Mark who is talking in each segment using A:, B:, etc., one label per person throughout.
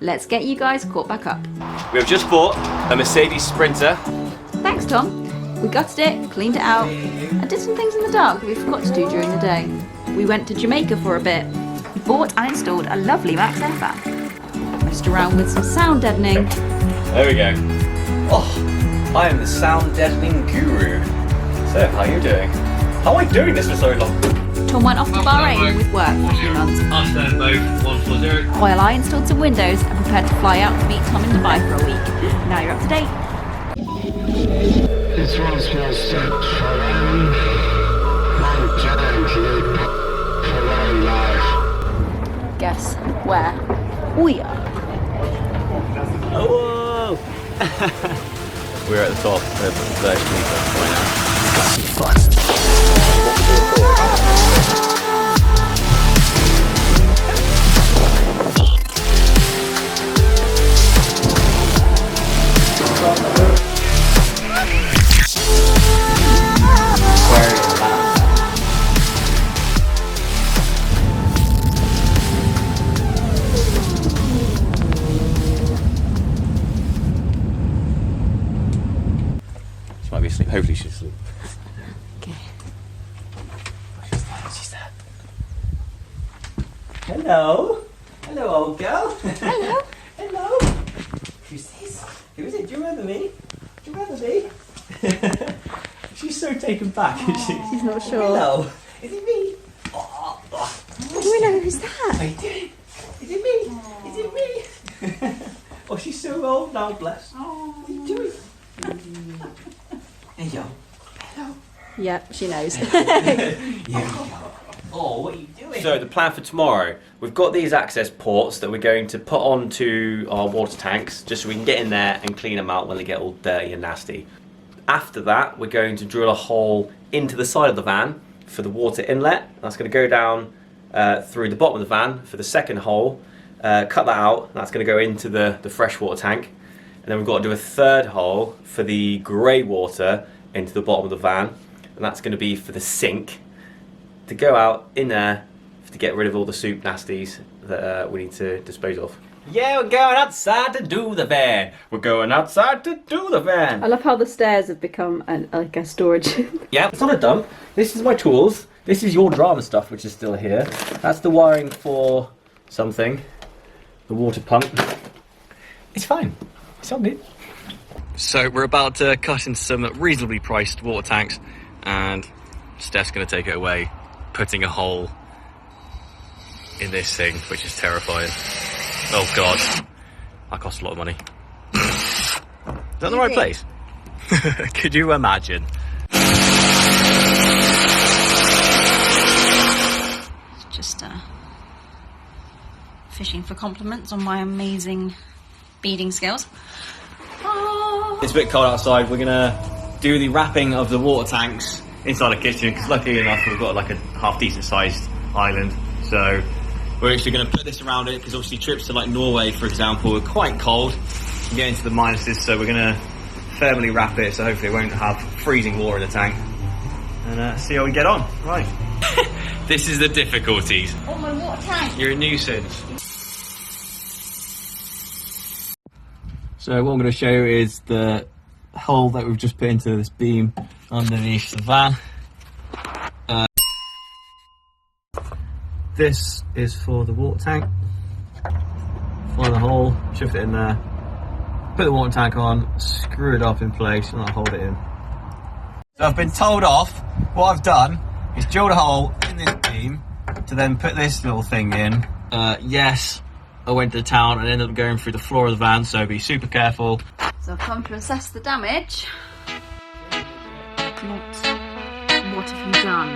A: let's get you guys caught back up.
B: We have just bought a Mercedes Sprinter.
A: Thanks, Tom. We gutted it, cleaned it out, and did some things in the dark that we forgot to do during the day. We went to Jamaica for a bit, bought and installed a lovely Max Air fan, messed around with some sound deadening.
B: There we go. Oh, I am the sound deadening guru. So, how are you doing? How am I doing this for so long?
A: Tom went off to Bahrain with work for a few months,
C: I'll stand both, 140.
A: while I installed some windows and prepared to fly out to meet Tom in Dubai for a week. Now you're up to date.
D: This was my step around long time to live around life.
A: Guess where we are.
B: Oh, whoa! We're at the top of the version right now. Got some fun. She might be asleep. Hopefully she's asleep.
A: Okay.
B: She's there. Hello. Hello, old girl.
A: Hello.
B: Hello. Who's this? Who is it? Do you remember me? Do you remember me? She's so taken back, isn't she?
A: She's not sure.
B: Hello. Is it me? Oh, oh.
A: Willow, who's that?
B: How you doing? Is it me? Is it me? Oh, she's so old now, bless. Oh. What are you doing? Hey, yo. Hello.
A: Yep, she knows.
B: Oh, what are you doing? So the plan for tomorrow, we've got these access ports that we're going to put onto our water tanks just so we can get in there and clean them out when they get all dirty and nasty. After that, we're going to drill a hole into the side of the van for the water inlet. That's going to go down through the bottom of the van for the second hole. Cut that out. That's going to go into the freshwater tank. And then we've got to do a third hole for the grey water into the bottom of the van. And that's going to be for the sink to go out in there to get rid of all the soup nasties that we need to dispose of. Yeah, we're going outside to do the van. We're going outside to do the van.
A: I love how the stairs have become like a storage.
B: Yeah, it's not a dump. This is my tools. This is your drama stuff, which is still here. That's the wiring for something. The water pump. It's fine. It's all good. So we're about to cut into some reasonably priced water tanks, and Steph's going to take it away, putting a hole in this thing, which is terrifying. Oh God, that costs a lot of money. Is that the right place? Could you imagine?
A: Just fishing for compliments on my amazing beading skills. Oh.
B: It's a bit cold outside. We're gonna do the wrapping of the water tanks inside the kitchen because luckily enough we've got like a half decent sized island. So we're actually gonna put this around it because obviously trips to like Norway, for example, are quite cold. You get into the minuses, so we're gonna firmly wrap it so hopefully it won't have freezing water in the tank. And see how we get on. Right. This is the difficulties.
A: Oh, my water tank.
B: You're a nuisance. So what I'm going to show you is the hole that we've just put into this beam underneath the van. This is for the water tank. Find the hole, shift it in there, put the water tank on, screw it up in place and I'll hold it in. So I've been told off. What I've done is drilled a hole in this beam to then put this little thing in. Yes, I went to town and ended up going through the floor of the van, so be super careful.
A: So I've come to assess the damage. What have you done?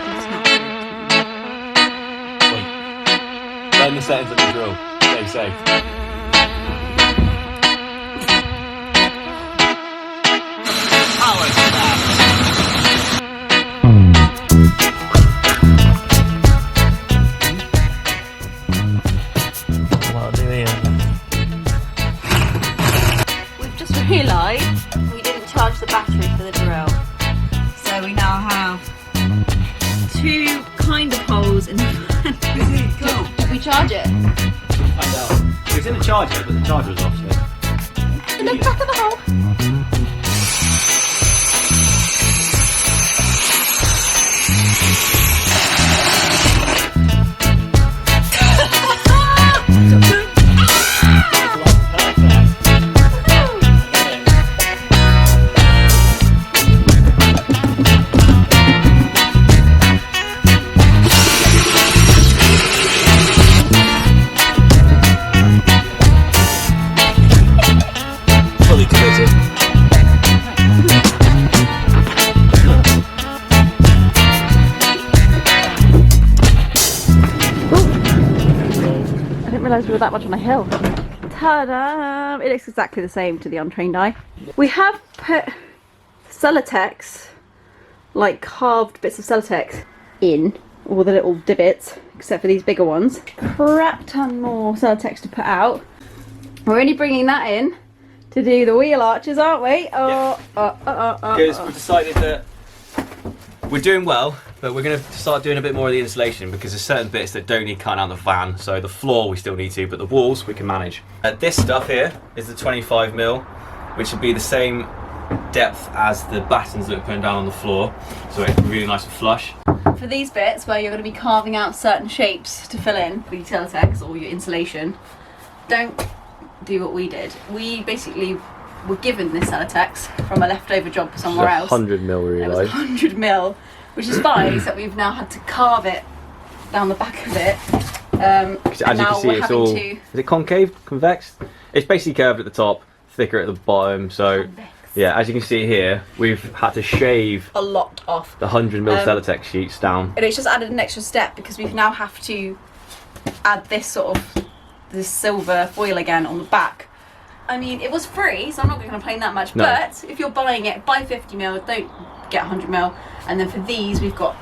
A: It's not good.
B: Wait. Learn the settings of the drill. Stay safe.
A: We've just realised we didn't charge the battery for the drill. So we now have two kind of holes in the van. We charge it?
B: Find out. It was in the charger, but the charger was off. So.
A: In the back of the hole.
B: Fully committed.
A: I didn't realise we were that much on a hill. Ta-da! It looks exactly the same to the untrained eye. We have put Celotex, like carved bits of Celotex, in all the little divots, except for these bigger ones. Crap ton more Celotex to put out. We're only bringing that in to do the wheel arches, aren't we?
B: Because we decided that we're doing well, but we're going to start doing a bit more of the insulation because there's certain bits that don't need cutting out of the van. So the floor we still need to, but the walls we can manage. This stuff here is the 25mm, which will be the same depth as the battens that we're putting down on the floor. So it's really nice and flush.
A: For these bits where you're going to be carving out certain shapes to fill in for your Celotex or your insulation, don't do what we did. We basically were given this Celotex from a leftover job somewhere else.
B: 100mm, we
A: It was
B: realised.
A: 100mm, which is fine, except we've now had to carve it down the back of it.
B: As you can see, it's all. Is it concave, convex? It's basically curved at the top, thicker at the bottom. So, yeah, as you can see here, we've had to shave
A: a lot off
B: the 100mm Celotex sheets down.
A: and it's just added an extra step because we now have to add this sort of this silver foil again on the back. I mean, it was free, so I'm not going to complain that much.
B: No.
A: But if you're buying it, buy 50mm, don't get 100mm. And then for these, we've got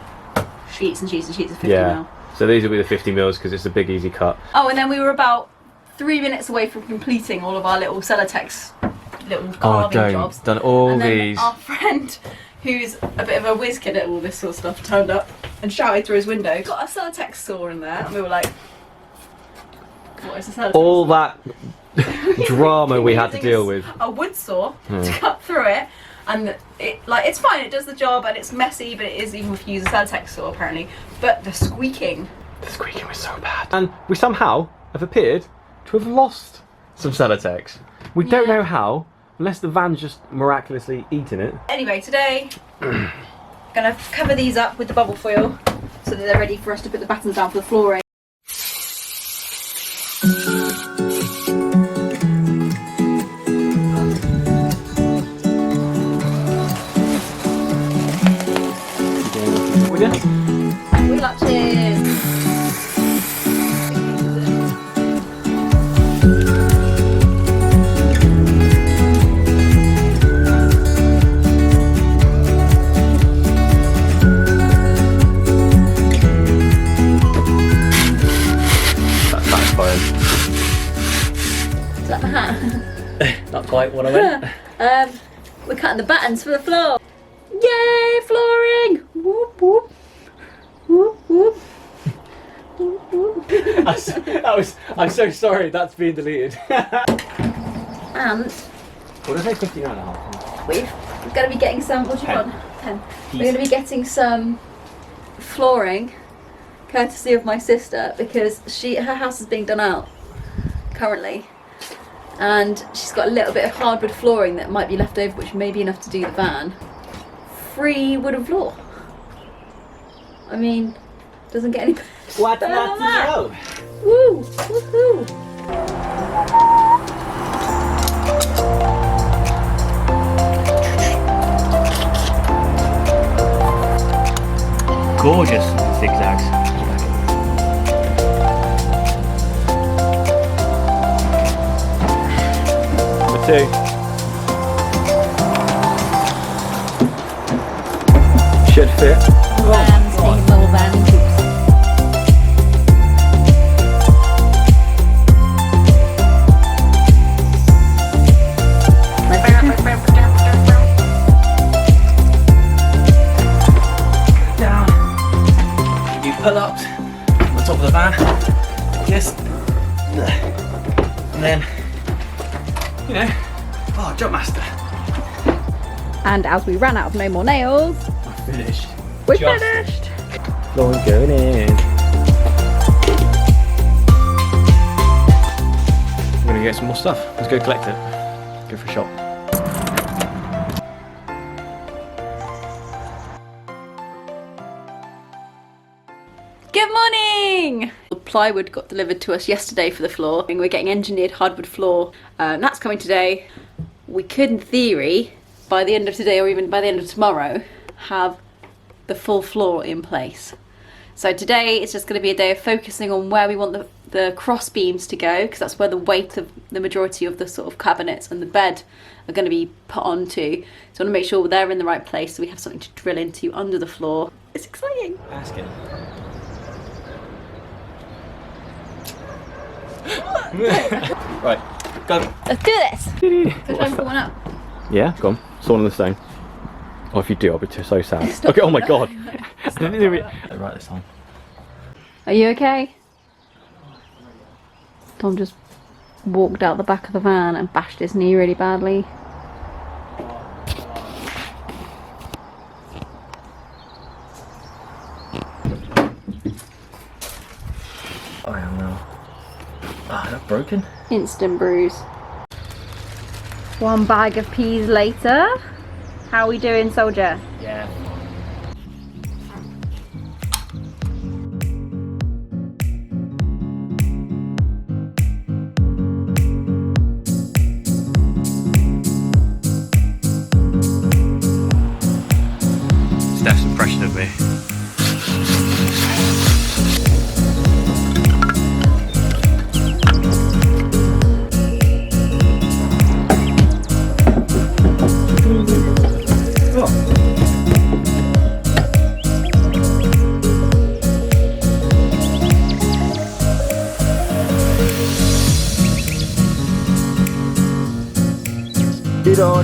A: sheets and sheets and sheets of 50mm.
B: Yeah. So these will be the 50mm because it's a big, easy cut.
A: Oh, and then we were about 3 minutes away from completing all of our little Celotex little carving jobs.
B: Done all
A: and then
B: these.
A: our friend, who's a bit of a whiz kid at all this sort of stuff, turned up and shouted through his window. Got a Celotex saw in there, and we were like, "What is a Celotex?"
B: All that drama we had to deal with.
A: A wood saw to cut through it, and it's fine. It does the job, and it's messy, but it is even if you use a Celotex saw apparently. But the squeaking
B: was so bad. And we somehow have appeared to have lost some Celotex. We don't know how, unless the van's just miraculously eaten it.
A: Anyway, today gonna cover these up with the bubble foil so that they're ready for us to put the battens down for the flooring. Wheel arches.
B: Not quite what I meant.
A: We're cutting the battens for the floor. Yay, flooring! Whoop whoop. Whoop whoop. Whoop whoop.
B: I'm so sorry, that's being deleted.
A: And
B: What did I say, 59.5?
A: we're going to be getting some, what do you
B: 10.
A: want? 10. We're going to be getting some flooring, courtesy of my sister, because her house is being done out currently. And she's got a little bit of hardwood flooring that might be left over, which may be enough to do the van. Free wooden floor. I mean, doesn't get any
B: What
A: better than that.
B: know?
A: Woo! Woohoo!
C: Gorgeous zigzags.
B: Number 2. Should fit.
A: Vans, being little van coops.
B: Down. You pull up on the top of the van. Just, and then, you know, oh, jump master.
A: And as we ran out of no more nails,
B: Finished.
A: we're finished.
B: Floor's going in. I'm gonna get some more stuff. Let's go collect it. Go for a shop.
A: Good morning! The plywood got delivered to us yesterday for the floor. We're getting engineered hardwood floor. That's coming today. We could, in theory, by the end of today or even by the end of tomorrow, have the full floor in place. So today it's just going to be a day of focusing on where we want the cross beams to go, because that's where the weight of the majority of the sort of cabinets and the bed are going to be put onto. So I want to make sure they're in the right place so we have something to drill into under the floor. It's exciting.
B: Ask it. Right, go.
A: Let's do this. Go try and put one up.
B: Yeah, go on. It's all on the stone. Oh, if you do, I'll be so sad. Okay, oh my god. Right this time.
A: Are you okay? Tom just walked out the back of the van and bashed his knee really badly.
B: I am now. Ah, is that broken?
A: Instant bruise. One bag of peas later. How are we doing, soldier?
B: Yeah. Steph's impression of me.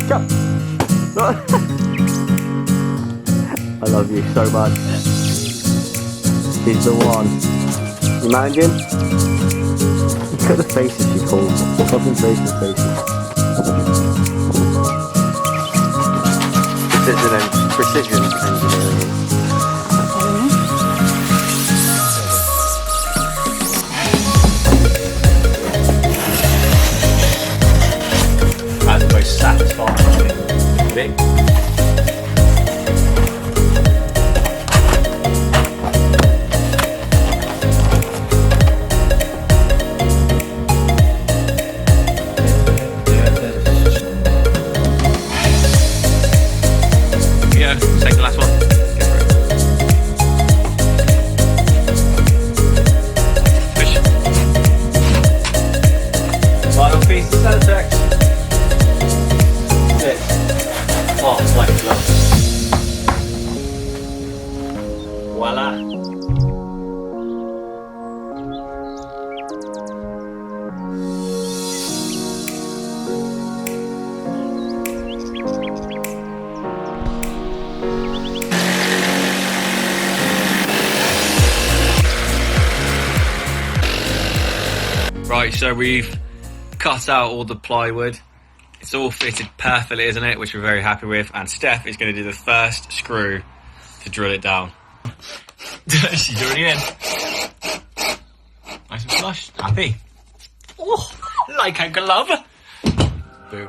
B: Jump. I love you so much. She's the one. Imagine. Look at the faces she pulls. Concentration faces. Precision engineering. That's the most satisfying thing. Yeah, take the last one. Go for it. Push. Final piece of Celtex. Oh, it's like love. Voila. Right, so we've cut out all the plywood. It's all fitted perfectly, isn't it? Which we're very happy with. And Steph is going to do the first screw to drill it down. She's already in. Nice and flush. Happy. Oh, like a glove. Boom.